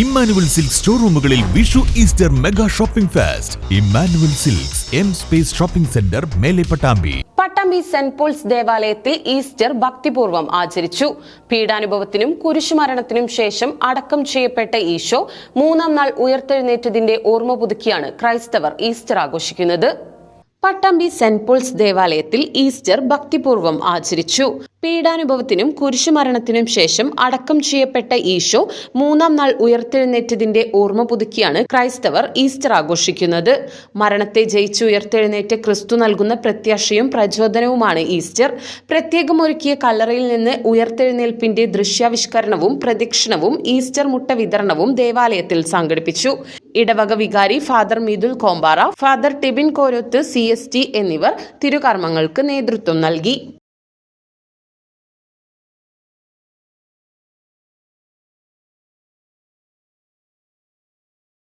Emmanuel Silks ഷോറൂമുകളിൽ Vishu Easter mega shopping fest. Emmanuel Silks M space shopping centre, മേലെ Pattambi. Pattambi Saint Paul's ദേവാലയത്തിൽ Easter ഭക്തിപൂർവ്വം ആചരിച്ചു. പീഡാനുഭവത്തിനും കുരിശുമരണത്തിനും ശേഷം അടക്കം ചെയ്യപ്പെട്ട ഈശോ മൂന്നാം നാൾ ഉയർത്തെഴുന്നേറ്റതിന്റെ ഓർമ്മ പുതുക്കിയാണ് ക്രൈസ്തവർ ഈസ്റ്റർ ആഘോഷിക്കുന്നത്. പട്ടാമ്പി സെന്റ് പോൾസ് ദേവാലയത്തിൽ ഈസ്റ്റർ ഭക്തിപൂർവ്വം ആചരിച്ചു. പീഡാനുഭവത്തിനും കുരിശുമരണത്തിനും ശേഷം അടക്കം ചെയ്യപ്പെട്ട ഈശോ മൂന്നാം നാൾ ഉയർത്തെഴുന്നേറ്റതിന്റെ ഓർമ്മ പുതുക്കിയാണ് ക്രൈസ്തവർ ഈസ്റ്റർ ആഘോഷിക്കുന്നത്. മരണത്തെ ജയിച്ച് ഉയർത്തെഴുന്നേറ്റ ക്രിസ്തു നൽകുന്ന പ്രത്യാശയും പ്രചോദനവുമാണ് ഈസ്റ്റർ. പ്രത്യേകം ഒരുക്കിയ കല്ലറയിൽ നിന്ന് ഉയർത്തെഴുന്നേൽപ്പിന്റെ ദൃശ്യാവിഷ്കരണവും പ്രദക്ഷിണവും ഈസ്റ്റർ മുട്ട വിതരണവും ദേവാലയത്തിൽ സംഘടിപ്പിച്ചു. ഇടവക വികാരി father Mithul Kombara, father Tibin Koroth CST എന്നിവർ തിരുകർമ്മങ്ങൾക്ക് നേതൃത്വം നൽകി.